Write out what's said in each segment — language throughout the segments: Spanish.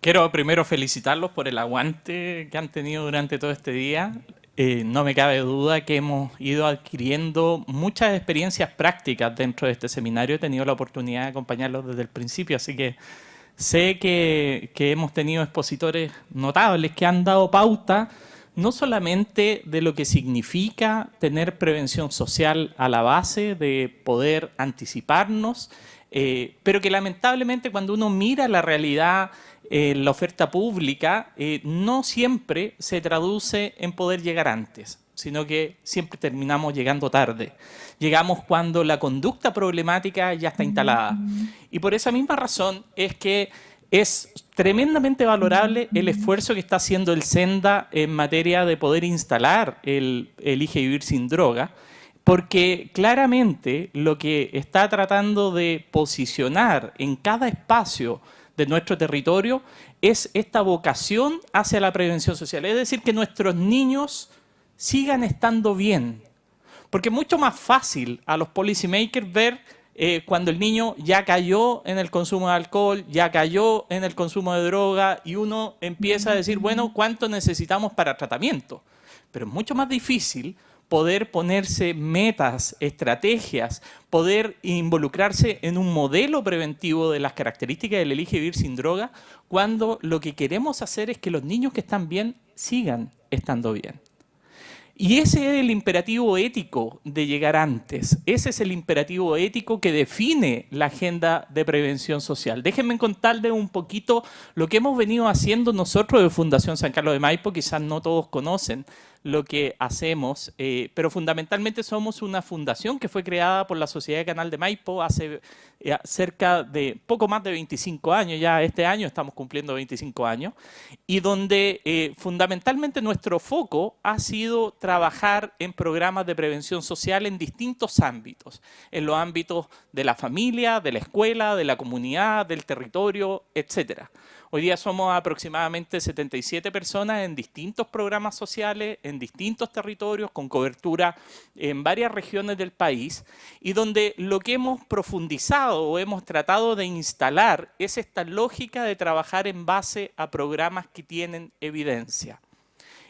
Quiero primero felicitarlos por el aguante que han tenido durante todo este día. No me cabe duda que hemos ido adquiriendo muchas experiencias prácticas dentro de este seminario. He tenido la oportunidad de acompañarlos desde el principio, así que sé que hemos tenido expositores notables que han dado pauta no solamente de lo que significa tener prevención social a la base, de poder anticiparnos, pero que lamentablemente cuando uno mira la realidad la oferta pública no siempre se traduce en poder llegar antes, sino que siempre terminamos llegando tarde. Llegamos cuando la conducta problemática ya está instalada. Y por esa misma razón es que es tremendamente valorable el esfuerzo que está haciendo el Senda en materia de poder instalar el Elige Vivir Sin Droga, porque claramente lo que está tratando de posicionar en cada espacio de nuestro territorio es esta vocación hacia la prevención social. Es decir, que nuestros niños sigan estando bien. Porque es mucho más fácil a los policymakers ver cuando el niño ya cayó en el consumo de alcohol, ya cayó en el consumo de droga y uno empieza a decir, bueno, ¿cuánto necesitamos para tratamiento? Pero es mucho más difícil poder ponerse metas, estrategias, poder involucrarse en un modelo preventivo de las características del Elige Vivir Sin Droga, cuando lo que queremos hacer es que los niños que están bien sigan estando bien. Y ese es el imperativo ético de llegar antes. Ese es el imperativo ético que define la agenda de prevención social. Déjenme contarles un poquito lo que hemos venido haciendo nosotros de Fundación San Carlos de Maipo. Quizás no todos conocen lo que hacemos, pero fundamentalmente somos una fundación que fue creada por la Sociedad de Canal de Maipo hace cerca de poco más de 25 años, ya este año estamos cumpliendo 25 años, y donde fundamentalmente nuestro foco ha sido trabajar en programas de prevención social en distintos ámbitos, en los ámbitos de la familia, de la escuela, de la comunidad, del territorio, etcétera. Hoy día somos aproximadamente 77 personas en distintos programas sociales, en distintos territorios, con cobertura en varias regiones del país, y donde lo que hemos profundizado o hemos tratado de instalar es esta lógica de trabajar en base a programas que tienen evidencia.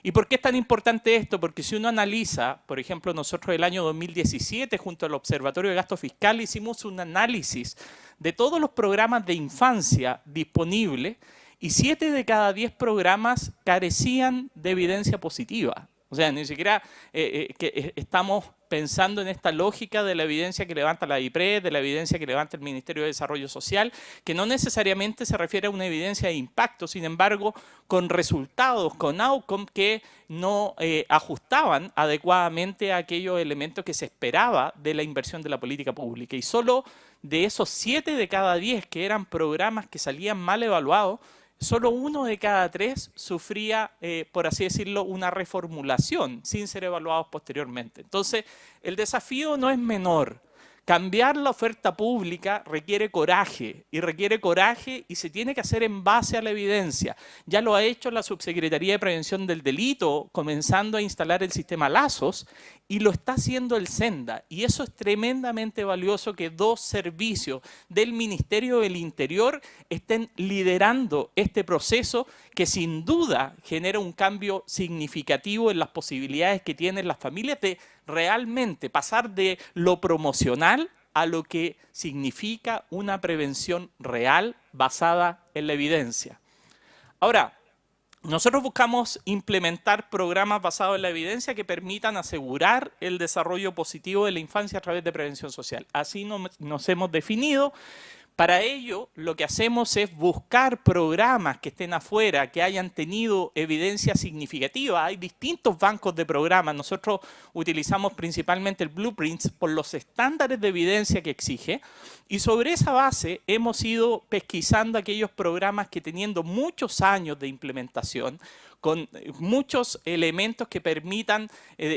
¿Y por qué es tan importante esto? Porque si uno analiza, por ejemplo, nosotros el año 2017, junto al Observatorio de Gasto Fiscal, hicimos un análisis de todos los programas de infancia disponibles y 7 de cada 10 programas carecían de evidencia positiva. O sea, ni siquiera estamos pensando en esta lógica de la evidencia que levanta la IPRED, de la evidencia que levanta el Ministerio de Desarrollo Social, que no necesariamente se refiere a una evidencia de impacto, sin embargo, con resultados, con outcomes que no ajustaban adecuadamente a aquellos elementos que se esperaba de la inversión de la política pública. Y solo de esos 7 de cada 10 que eran programas que salían mal evaluados, solo 1 de cada 3 sufría, por así decirlo, una reformulación sin ser evaluados posteriormente. Entonces, el desafío no es menor. Cambiar la oferta pública requiere coraje y se tiene que hacer en base a la evidencia. Ya lo ha hecho la Subsecretaría de Prevención del Delito, comenzando a instalar el sistema Lazos, y lo está haciendo el Senda. Y eso es tremendamente valioso, que 2 servicios del Ministerio del Interior estén liderando este proceso que sin duda genera un cambio significativo en las posibilidades que tienen las familias de realmente pasar de lo promocional a lo que significa una prevención real basada en la evidencia. Ahora, nosotros buscamos implementar programas basados en la evidencia que permitan asegurar el desarrollo positivo de la infancia a través de prevención social. Así nos hemos definido. Para ello, lo que hacemos es buscar programas que estén afuera, que hayan tenido evidencia significativa. Hay distintos bancos de programas. Nosotros utilizamos principalmente el Blueprints por los estándares de evidencia que exige. Y sobre esa base hemos ido pesquisando aquellos programas que, teniendo muchos años de implementación, con muchos elementos que permitan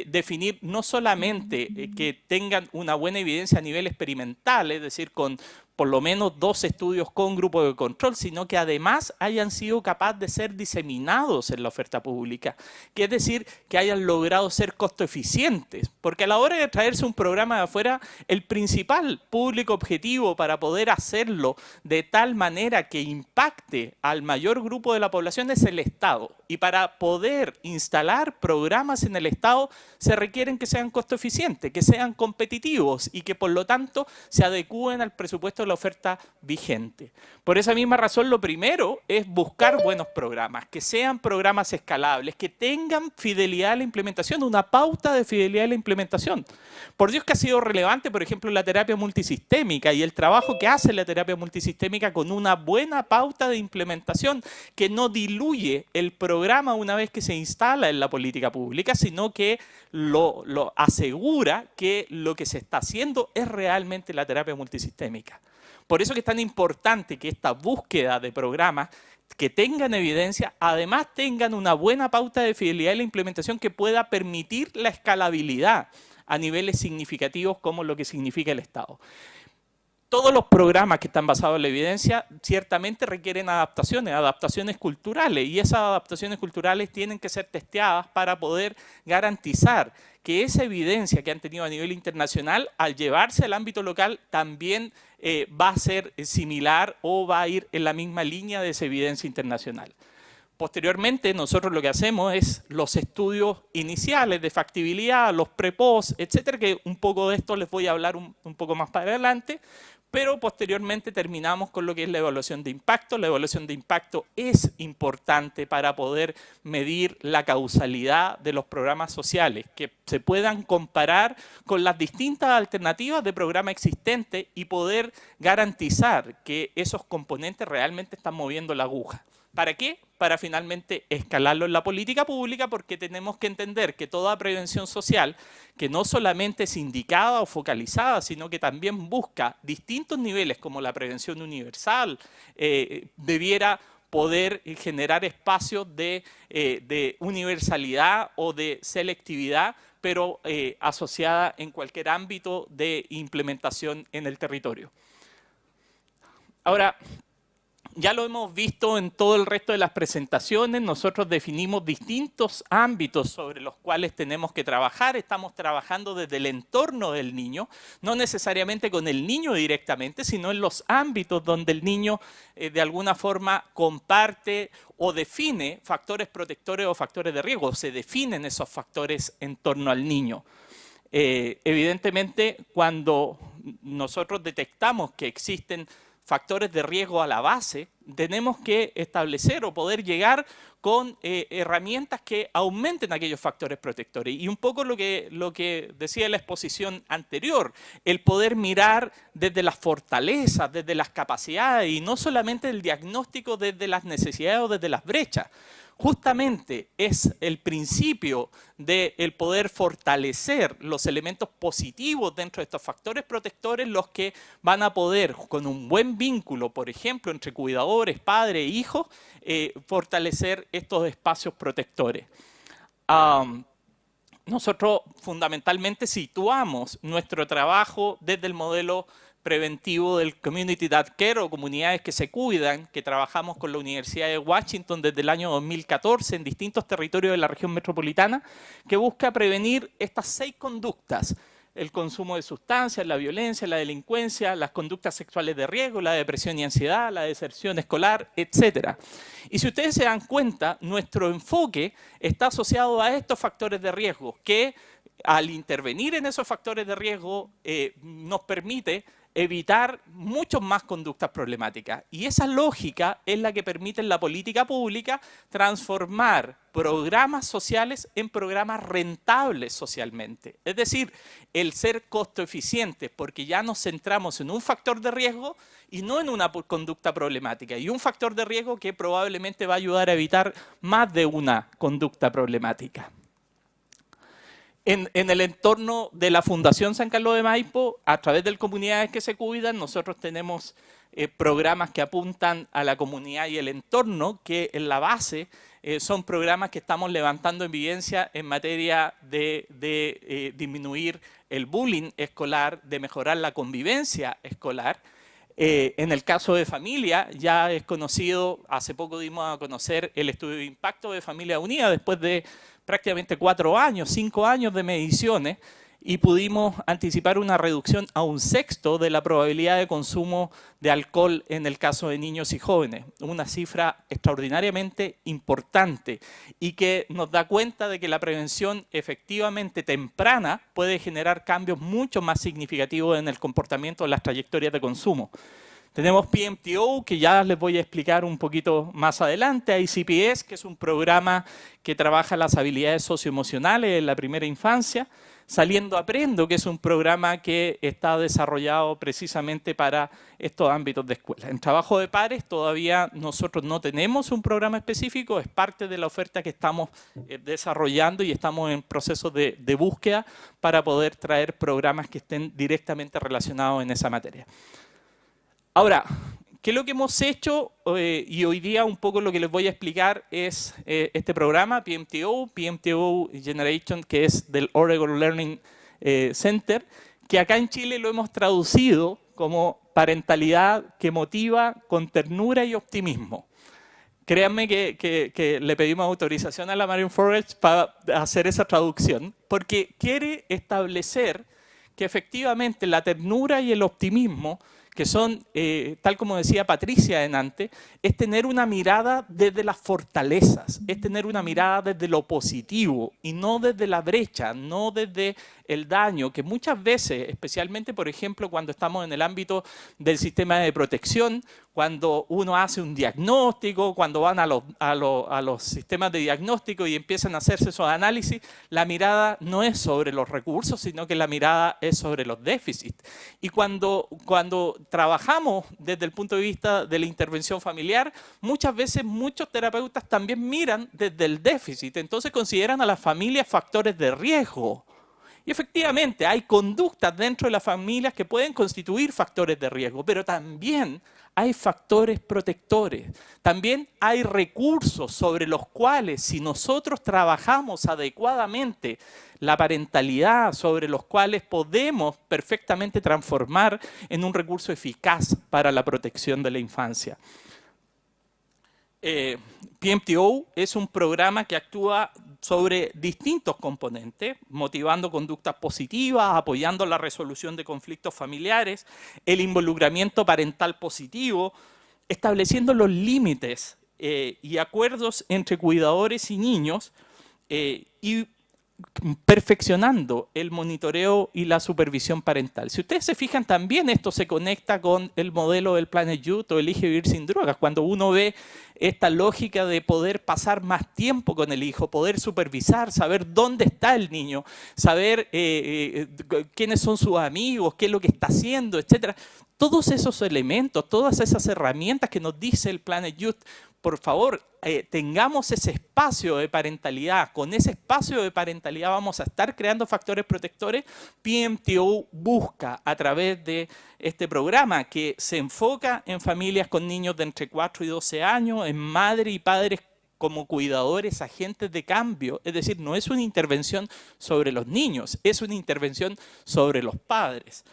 definir no solamente que tengan una buena evidencia a nivel experimental, es decir, con por lo menos 2 estudios con grupo de control, sino que además hayan sido capaces de ser diseminados en la oferta pública, que es decir, que hayan logrado ser costo eficientes, porque a la hora de traerse un programa de afuera, el principal público objetivo para poder hacerlo de tal manera que impacte al mayor grupo de la población es el Estado. Y para poder instalar programas en el Estado se requieren que sean costo eficientes, que sean competitivos y que por lo tanto se adecúen al presupuesto de la oferta vigente. Por esa misma razón, lo primero es buscar buenos programas, que sean programas escalables, que tengan fidelidad a la implementación, una pauta de fidelidad a la implementación. Por Dios que ha sido relevante, por ejemplo, la terapia multisistémica y el trabajo que hace la terapia multisistémica con una buena pauta de implementación que no diluye el programa una vez que se instala en la política pública, sino que lo asegura que lo que se está haciendo es realmente la terapia multisistémica. Por eso que es tan importante que esta búsqueda de programas que tengan evidencia, además tengan una buena pauta de fidelidad en la implementación que pueda permitir la escalabilidad a niveles significativos como lo que significa el Estado. Todos los programas que están basados en la evidencia ciertamente requieren adaptaciones culturales, y esas adaptaciones culturales tienen que ser testeadas para poder garantizar que esa evidencia que han tenido a nivel internacional, al llevarse al ámbito local, también va a ser similar o va a ir en la misma línea de esa evidencia internacional. Posteriormente, nosotros lo que hacemos es los estudios iniciales de factibilidad, los pre-post, etcétera, que un poco de esto les voy a hablar un poco más para adelante, pero posteriormente terminamos con lo que es la evaluación de impacto. La evaluación de impacto es importante para poder medir la causalidad de los programas sociales, que se puedan comparar con las distintas alternativas de programa existente y poder garantizar que esos componentes realmente están moviendo la aguja. ¿Para qué? Para finalmente escalarlo en la política pública, porque tenemos que entender que toda prevención social, que no solamente es indicada o focalizada, sino que también busca distintos niveles como la prevención universal, debiera poder generar espacios de universalidad o de selectividad, pero asociada en cualquier ámbito de implementación en el territorio. Ahora, ya lo hemos visto en todo el resto de las presentaciones, nosotros definimos distintos ámbitos sobre los cuales tenemos que trabajar. Estamos trabajando desde el entorno del niño, no necesariamente con el niño directamente, sino en los ámbitos donde el niño de alguna forma comparte o define factores protectores o factores de riesgo, se definen esos factores en torno al niño. Evidentemente, cuando nosotros detectamos que existen factores de riesgo a la base, tenemos que establecer o poder llegar con herramientas que aumenten aquellos factores protectores. Y un poco lo que decía en la exposición anterior, el poder mirar desde las fortalezas, desde las capacidades y no solamente el diagnóstico desde las necesidades o desde las brechas. Justamente es el principio del poder fortalecer los elementos positivos dentro de estos factores protectores los que van a poder, con un buen vínculo, por ejemplo, entre cuidadores, padre e hijo, fortalecer estos espacios protectores. Nosotros fundamentalmente situamos nuestro trabajo desde el modelo preventivo del Community That Care o comunidades que se cuidan, que trabajamos con la Universidad de Washington desde el año 2014 en distintos territorios de la región metropolitana, que busca prevenir estas 6 conductas: el consumo de sustancias, la violencia, la delincuencia, las conductas sexuales de riesgo, la depresión y ansiedad, la deserción escolar, etc. Y si ustedes se dan cuenta, nuestro enfoque está asociado a estos factores de riesgo, que al intervenir en esos factores de riesgo nos permite evitar muchas más conductas problemáticas. Y esa lógica es la que permite en la política pública transformar programas sociales en programas rentables socialmente. Es decir, el ser costo eficiente, porque ya nos centramos en un factor de riesgo y no en una conducta problemática. Y un factor de riesgo que probablemente va a ayudar a evitar más de una conducta problemática. En el entorno de la Fundación San Carlos de Maipo, a través de comunidades que se cuidan, nosotros tenemos programas que apuntan a la comunidad y el entorno, que en la base son programas que estamos levantando evidencia en materia de disminuir el bullying escolar, de mejorar la convivencia escolar. En el caso de familia, ya es conocido, hace poco dimos a conocer el estudio de impacto de Familia Unida después de prácticamente 4 años, 5 años de mediciones, y pudimos anticipar una reducción a 1/6 de la probabilidad de consumo de alcohol en el caso de niños y jóvenes. Una cifra extraordinariamente importante y que nos da cuenta de que la prevención efectivamente temprana puede generar cambios mucho más significativos en el comportamiento de las trayectorias de consumo. Tenemos PMTO, que ya les voy a explicar un poquito más adelante, ICPS, que es un programa que trabaja las habilidades socioemocionales en la primera infancia, Saliendo Aprendo, que es un programa que está desarrollado precisamente para estos ámbitos de escuela. En trabajo de pares todavía nosotros no tenemos un programa específico, es parte de la oferta que estamos desarrollando y estamos en proceso de búsqueda para poder traer programas que estén directamente relacionados en esa materia. Ahora, ¿qué es lo que hemos hecho? Y hoy día un poco lo que les voy a explicar es este programa, PMTO Generation, que es del Oregon Learning Center, que acá en Chile lo hemos traducido como parentalidad que motiva con ternura y optimismo. Créanme que le pedimos autorización a la Marion Forest para hacer esa traducción, porque quiere establecer que efectivamente la ternura y el optimismo, que son, tal como decía Patricia antes, es tener una mirada desde las fortalezas, es tener una mirada desde lo positivo y no desde la brecha, no desde el daño, que muchas veces, especialmente por ejemplo cuando estamos en el ámbito del sistema de protección, cuando uno hace un diagnóstico, cuando van a los sistemas de diagnóstico y empiezan a hacerse esos análisis, la mirada no es sobre los recursos, sino que la mirada es sobre los déficits. Y cuando trabajamos desde el punto de vista de la intervención familiar, muchas veces muchos terapeutas también miran desde el déficit, entonces consideran a las familias factores de riesgo. Y efectivamente hay conductas dentro de las familias que pueden constituir factores de riesgo, pero también hay factores protectores. También hay recursos sobre los cuales, si nosotros trabajamos adecuadamente la parentalidad, sobre los cuales podemos perfectamente transformar en un recurso eficaz para la protección de la infancia. PMTO es un programa que actúa sobre distintos componentes, motivando conductas positivas, apoyando la resolución de conflictos familiares, el involucramiento parental positivo, estableciendo los límites y acuerdos entre cuidadores y niños y perfeccionando el monitoreo y la supervisión parental. Si ustedes se fijan, también esto se conecta con el modelo del Planet Youth o Elige Vivir Sin Drogas, cuando uno ve esta lógica de poder pasar más tiempo con el hijo, poder supervisar, saber dónde está el niño, saber quiénes son sus amigos, qué es lo que está haciendo, etc. Todos esos elementos, todas esas herramientas que nos dice el Planet Youth, por favor, tengamos ese espacio de parentalidad. Con ese espacio de parentalidad vamos a estar creando factores protectores. PMTO busca a través de este programa que se enfoca en familias con niños de entre 4 y 12 años, en madres y padres como cuidadores, agentes de cambio. Es decir, no es una intervención sobre los niños, es una intervención sobre los padres,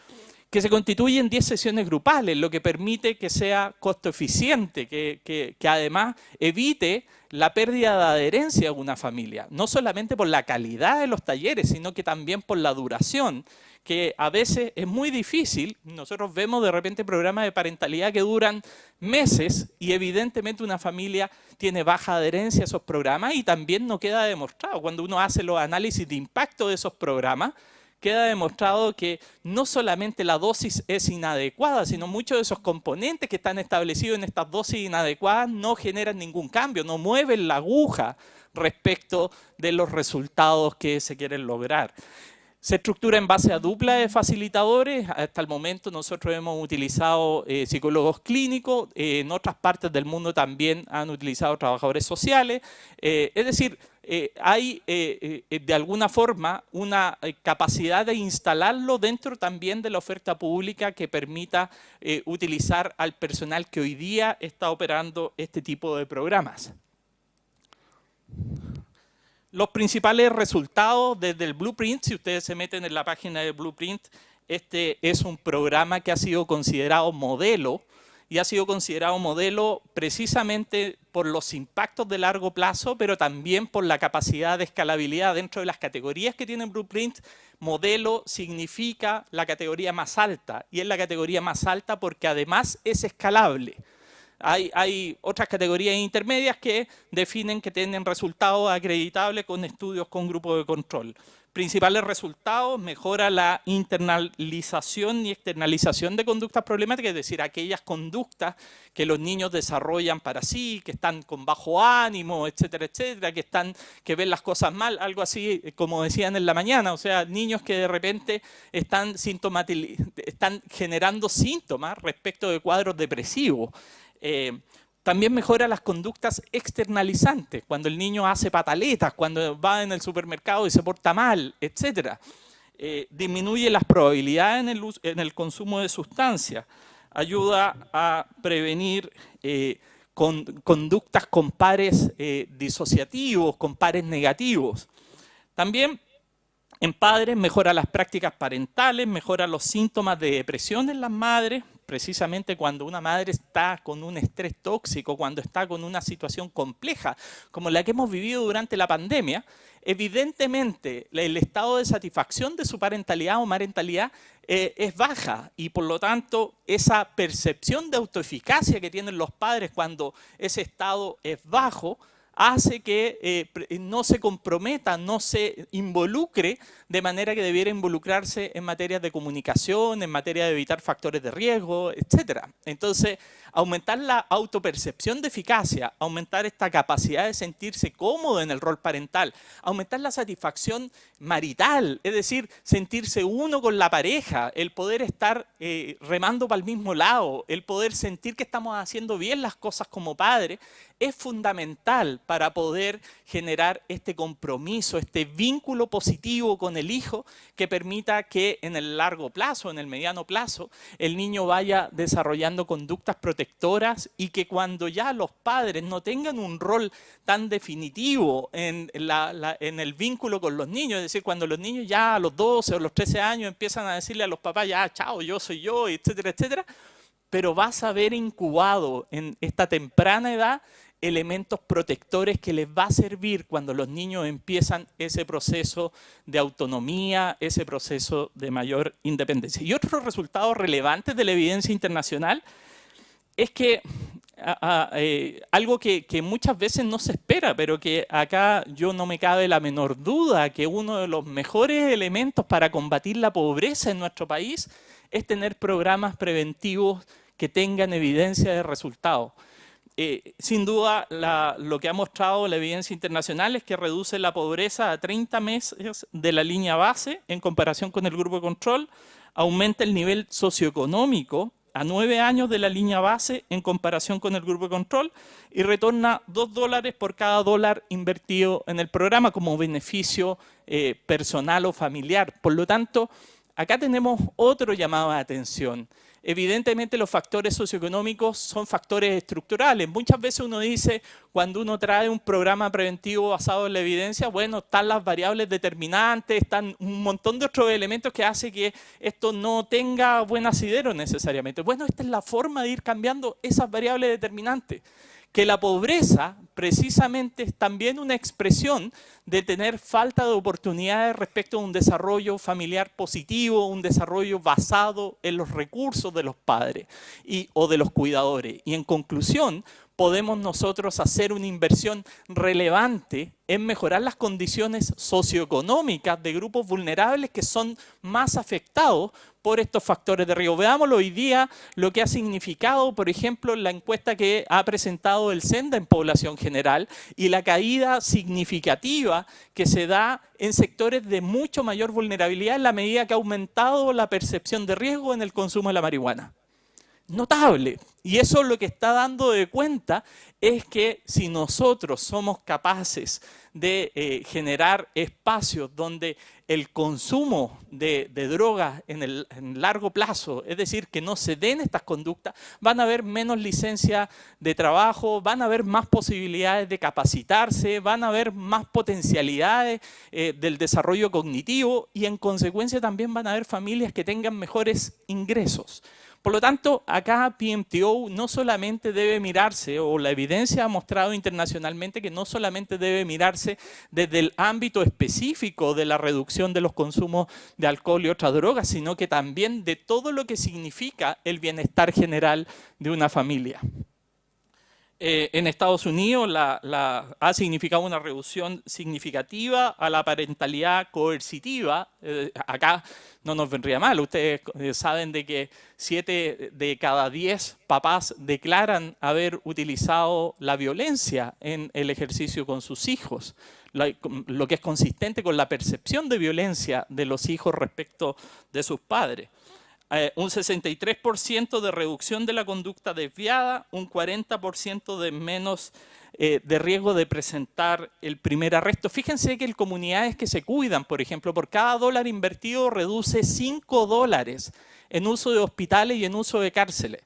que se constituye en 10 sesiones grupales, lo que permite que sea costo eficiente, que además evite la pérdida de adherencia de una familia, no solamente por la calidad de los talleres, sino que también por la duración, que a veces es muy difícil. Nosotros vemos de repente programas de parentalidad que duran meses y evidentemente una familia tiene baja adherencia a esos programas y también no queda demostrado. Cuando uno hace los análisis de impacto de esos programas, queda demostrado que no solamente la dosis es inadecuada, sino muchos de esos componentes que están establecidos en estas dosis inadecuadas no generan ningún cambio, no mueven la aguja respecto de los resultados que se quieren lograr. Se estructura en base a dupla de facilitadores. Hasta el momento nosotros hemos utilizado psicólogos clínicos, en otras partes del mundo también han utilizado trabajadores sociales. Es decir, hay de alguna forma una capacidad de instalarlo dentro también de la oferta pública que permita utilizar al personal que hoy día está operando este tipo de programas. Los principales resultados desde el Blueprint, si ustedes se meten en la página de Blueprint, este es un programa que ha sido considerado modelo, y ha sido considerado modelo precisamente por los impactos de largo plazo, pero también por la capacidad de escalabilidad dentro de las categorías que tiene Blueprint. Modelo significa la categoría más alta, y es la categoría más alta porque además es escalable. Hay otras categorías intermedias que definen que tienen resultados acreditables con estudios con grupo de control. Principales resultados: mejora la internalización y externalización de conductas problemáticas, es decir, aquellas conductas que los niños desarrollan para sí, que están con bajo ánimo, etcétera, etcétera, que ven las cosas mal, algo así como decían en la mañana, o sea, niños que de repente están generando síntomas respecto de cuadros depresivos. También mejora las conductas externalizantes, cuando el niño hace pataletas, cuando va en el supermercado y se porta mal, etc. Disminuye las probabilidades en el consumo de sustancias, ayuda a prevenir conductas con pares disociativos, con pares negativos. También en padres mejora las prácticas parentales, mejora los síntomas de depresión en las madres, precisamente cuando una madre está con un estrés tóxico, cuando está con una situación compleja, como la que hemos vivido durante la pandemia. Evidentemente el estado de satisfacción de su parentalidad o marentalidad es baja, y por lo tanto esa percepción de autoeficacia que tienen los padres cuando ese estado es bajo hace que no se comprometa, no se involucre de manera que debiera involucrarse en materias de comunicación, en materia de evitar factores de riesgo, etc. Entonces, aumentar la autopercepción de eficacia, aumentar esta capacidad de sentirse cómodo en el rol parental, aumentar la satisfacción marital, es decir, sentirse uno con la pareja, el poder estar remando para el mismo lado, el poder sentir que estamos haciendo bien las cosas como padres, es fundamental para poder generar este compromiso, este vínculo positivo con el hijo que permita que en el largo plazo, en el mediano plazo, el niño vaya desarrollando conductas protectoras, y que cuando ya los padres no tengan un rol tan definitivo en el vínculo con los niños, es decir, cuando los niños ya a los 12 o los 13 años empiezan a decirle a los papás, ya, chao, yo soy yo, etcétera, etcétera, pero vas a haber incubado en esta temprana edad elementos protectores que les va a servir cuando los niños empiezan ese proceso de autonomía, ese proceso de mayor independencia. Y otros resultados relevantes de la evidencia internacional es que algo que muchas veces no se espera, pero que acá yo no me cabe la menor duda, que uno de los mejores elementos para combatir la pobreza en nuestro país es tener programas preventivos que tengan evidencia de resultados. Sin duda, lo que ha mostrado la evidencia internacional es que reduce la pobreza a 30 meses de la línea base en comparación con el grupo de control, aumenta el nivel socioeconómico a 9 años de la línea base en comparación con el grupo de control, y retorna $2 por cada dólar invertido en el programa como beneficio personal o familiar. Por lo tanto, acá tenemos otro llamado de atención. Evidentemente los factores socioeconómicos son factores estructurales. Muchas veces uno dice, cuando uno trae un programa preventivo basado en la evidencia, bueno, están las variables determinantes, están un montón de otros elementos que hacen que esto no tenga buen asidero necesariamente. Bueno, esta es la forma de ir cambiando esas variables determinantes. Que la pobreza precisamente es también una expresión de tener falta de oportunidades respecto a un desarrollo familiar positivo, un desarrollo basado en los recursos de los padres o de los cuidadores. Y en conclusión, podemos nosotros hacer una inversión relevante en mejorar las condiciones socioeconómicas de grupos vulnerables que son más afectados por estos factores de riesgo. Veámoslo hoy día, lo que ha significado, por ejemplo, la encuesta que ha presentado el SENDA en población general y la caída significativa que se da en sectores de mucho mayor vulnerabilidad en la medida que ha aumentado la percepción de riesgo en el consumo de la marihuana. Notable. Y eso lo que está dando de cuenta es que si nosotros somos capaces de generar espacios donde el consumo de drogas en largo plazo, es decir, que no se den estas conductas, van a haber menos licencias de trabajo, van a haber más posibilidades de capacitarse, van a haber más potencialidades del desarrollo cognitivo y en consecuencia también van a haber familias que tengan mejores ingresos. Por lo tanto, acá PMTO no solamente debe mirarse, o la evidencia ha mostrado internacionalmente que no solamente debe mirarse desde el ámbito específico de la reducción de los consumos de alcohol y otras drogas, sino que también de todo lo que significa el bienestar general de una familia. En Estados Unidos ha significado una reducción significativa a la parentalidad coercitiva. Acá no nos vendría mal. Ustedes saben de que 7 de cada 10 papás declaran haber utilizado la violencia en el ejercicio con sus hijos, lo que es consistente con la percepción de violencia de los hijos respecto de sus padres. Un 63% de reducción de la conducta desviada, un 40% de menos de riesgo de presentar el primer arresto. Fíjense que en comunidades que se cuidan, por ejemplo, por cada dólar invertido reduce 5 dólares en uso de hospitales y en uso de cárceles.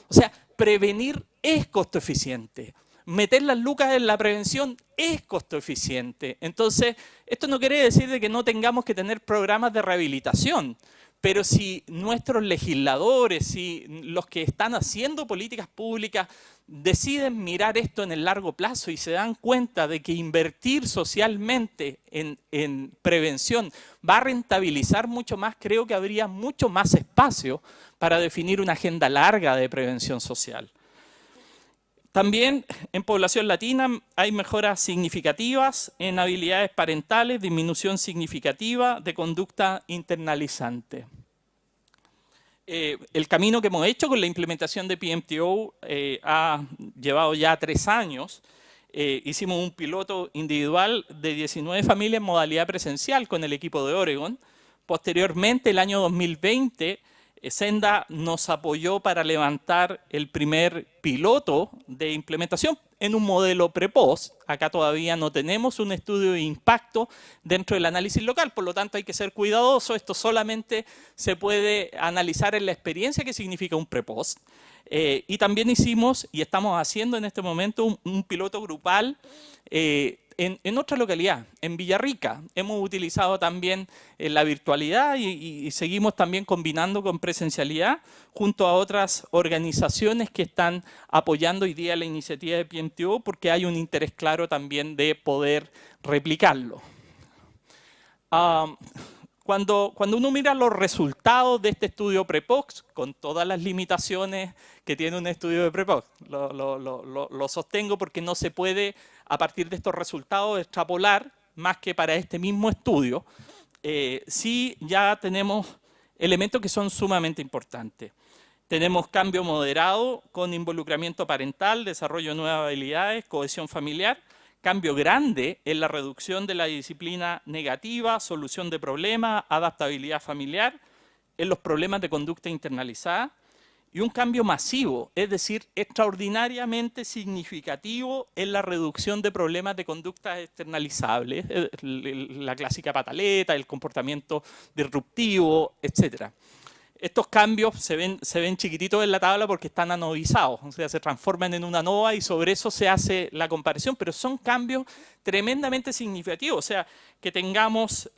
O sea, prevenir es costo eficiente. Meter las lucas en la prevención es costo eficiente. Entonces, esto no quiere decir de que no tengamos que tener programas de rehabilitación. Pero si nuestros legisladores, si los que están haciendo políticas públicas deciden mirar esto en el largo plazo y se dan cuenta de que invertir socialmente en prevención va a rentabilizar mucho más, creo que habría mucho más espacio para definir una agenda larga de prevención social. También en población latina hay mejoras significativas en habilidades parentales, disminución significativa de conducta internalizante. El camino que hemos hecho con la implementación de PMTO ha llevado ya 3 años. Hicimos un piloto individual de 19 familias en modalidad presencial con el equipo de Oregon. Posteriormente, el año 2020, Senda nos apoyó para levantar el primer piloto de implementación en un modelo pre-post. Acá todavía no tenemos un estudio de impacto dentro del análisis local, por lo tanto hay que ser cuidadoso. Esto solamente se puede analizar en la experiencia que significa un pre-post. Y también hicimos, y estamos haciendo en este momento, un piloto grupal en otra localidad, en Villarrica. Hemos utilizado también la virtualidad y seguimos también combinando con presencialidad junto a otras organizaciones que están apoyando hoy día la iniciativa de PMTO porque hay un interés claro también de poder replicarlo. Cuando uno mira los resultados de este estudio pre-post, con todas las limitaciones que tiene un estudio de pre-post, lo sostengo porque no se puede, a partir de estos resultados, extrapolar más que para este mismo estudio, sí ya tenemos elementos que son sumamente importantes. Tenemos cambio moderado con involucramiento parental, desarrollo de nuevas habilidades, cohesión familiar, cambio grande en la reducción de la disciplina negativa, solución de problemas, adaptabilidad familiar, en los problemas de conducta internalizada, y un cambio masivo, es decir, extraordinariamente significativo en la reducción de problemas de conductas externalizables, la clásica pataleta, el comportamiento disruptivo, etc. Estos cambios se ven chiquititos en la tabla porque están anovizados, o sea, se transforman en una nova y sobre eso se hace la comparación, pero son cambios tremendamente significativos, o sea, que tengamos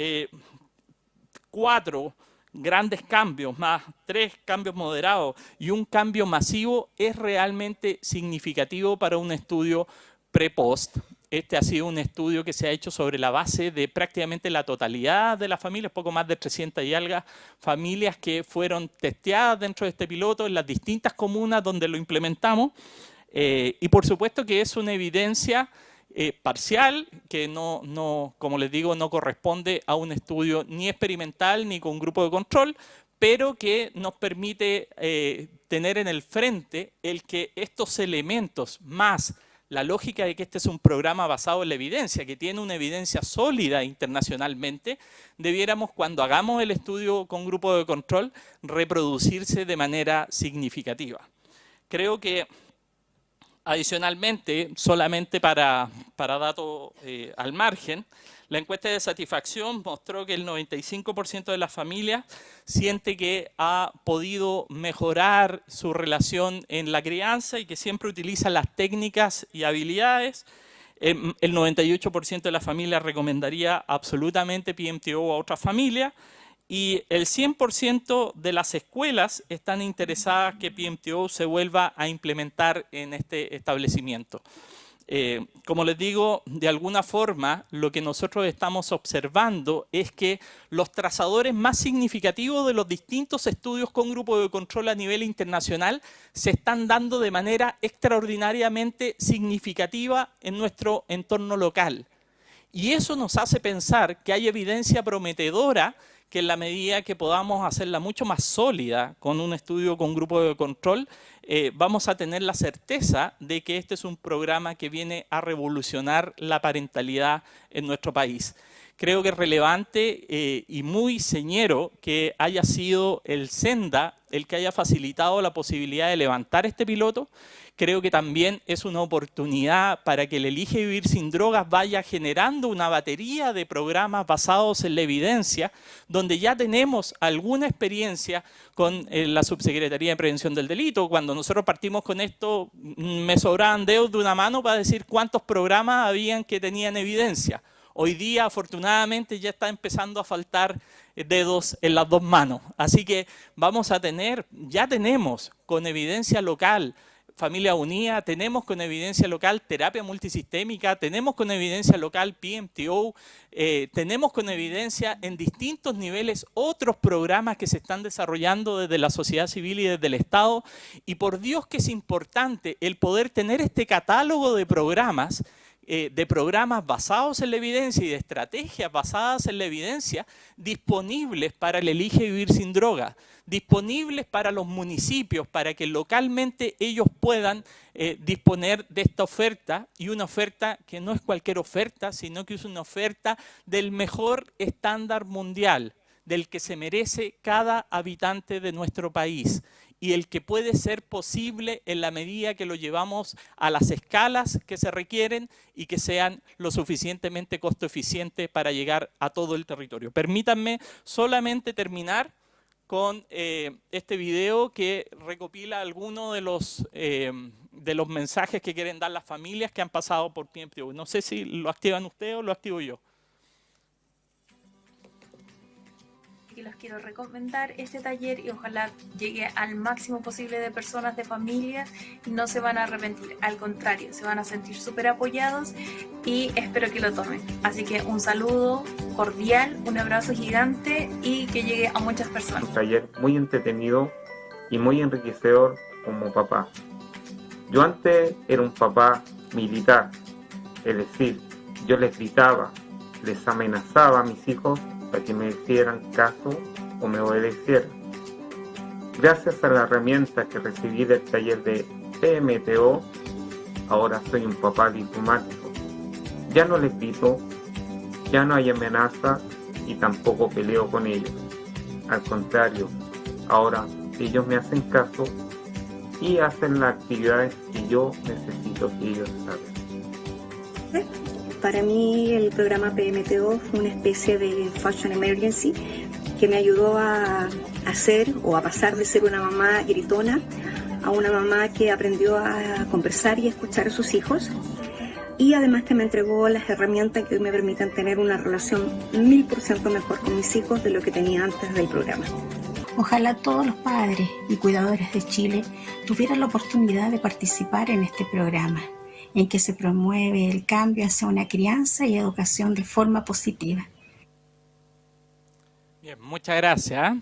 4 grandes cambios, más 3 cambios moderados y un cambio masivo es realmente significativo para un estudio pre-post. Este ha sido un estudio que se ha hecho sobre la base de prácticamente la totalidad de las familias, poco más de 300 y algo familias que fueron testeadas dentro de este piloto en las distintas comunas donde lo implementamos. Y por supuesto que es una evidencia parcial que como les digo, no corresponde a un estudio ni experimental ni con un grupo de control, pero que nos permite tener en el frente el que estos elementos más la lógica de que este es un programa basado en la evidencia, que tiene una evidencia sólida internacionalmente, debiéramos, cuando hagamos el estudio con grupo de control, reproducirse de manera significativa. Creo que, adicionalmente, solamente para dato al margen, la encuesta de satisfacción mostró que el 95% de las familias siente que ha podido mejorar su relación en la crianza y que siempre utiliza las técnicas y habilidades. El 98% de las familias recomendaría absolutamente PMTO a otras familias. Y el 100% de las escuelas están interesadas que PMTO se vuelva a implementar en este establecimiento. Como les digo, de alguna forma, lo que nosotros estamos observando es que los trazadores más significativos de los distintos estudios con grupo de control a nivel internacional se están dando de manera extraordinariamente significativa en nuestro entorno local. Y eso nos hace pensar que hay evidencia prometedora que en la medida que podamos hacerla mucho más sólida con un estudio con grupo de control, vamos a tener la certeza de que este es un programa que viene a revolucionar la parentalidad en nuestro país. Creo que es relevante y muy señero que haya sido el Senda el que haya facilitado la posibilidad de levantar este piloto. Creo que también es una oportunidad para que el Elige Vivir Sin Drogas vaya generando una batería de programas basados en la evidencia, donde ya tenemos alguna experiencia con la Subsecretaría de Prevención del Delito. Cuando nosotros partimos con esto, me sobraban dedos de una mano para decir cuántos programas habían que tenían evidencia. Hoy día, afortunadamente, ya está empezando a faltar dedos en las dos manos. Así que vamos a tener, ya tenemos con evidencia local, Familia Unida, tenemos con evidencia local terapia multisistémica, tenemos con evidencia local PMTO, tenemos con evidencia en distintos niveles otros programas que se están desarrollando desde la sociedad civil y desde el Estado. Y por Dios que es importante el poder tener este catálogo de programas basados en la evidencia y de estrategias basadas en la evidencia disponibles para el Elige Vivir Sin Droga, disponibles para los municipios, para que localmente ellos puedan disponer de esta oferta, y una oferta que no es cualquier oferta, sino que es una oferta del mejor estándar mundial, del que se merece cada habitante de nuestro país, y el que puede ser posible en la medida que lo llevamos a las escalas que se requieren y que sean lo suficientemente costo eficientes para llegar a todo el territorio. Permítanme solamente terminar con este video que recopila algunos de los mensajes que quieren dar las familias que han pasado por PMTO. No sé si lo activan ustedes o lo activo yo. Que los quiero recomendar este taller y ojalá llegue al máximo posible de personas, de familias, y no se van a arrepentir, al contrario, se van a sentir súper apoyados y espero que lo tomen. Así que un saludo cordial, un abrazo gigante y que llegue a muchas personas. Un taller muy entretenido y muy enriquecedor como papá. Yo antes era un papá militar, es decir, yo les gritaba, les amenazaba a mis hijos para que me hicieran caso o me obedecieran. Gracias a la herramienta que recibí del taller de PMTO, ahora soy un papá diplomático. Ya no les grito, ya no hay amenaza y tampoco peleo con ellos. Al contrario, ahora ellos me hacen caso y hacen las actividades que yo necesito que ellos hagan. Para mí el programa PMTO fue una especie de Fashion Emergency que me ayudó a hacer o a pasar de ser una mamá gritona a una mamá que aprendió a conversar y a escuchar a sus hijos, y además que me entregó las herramientas que hoy me permiten tener una relación 1000% mejor con mis hijos de lo que tenía antes del programa. Ojalá todos los padres y cuidadores de Chile tuvieran la oportunidad de participar en este programa, en que se promueve el cambio hacia una crianza y educación de forma positiva. Bien, muchas gracias.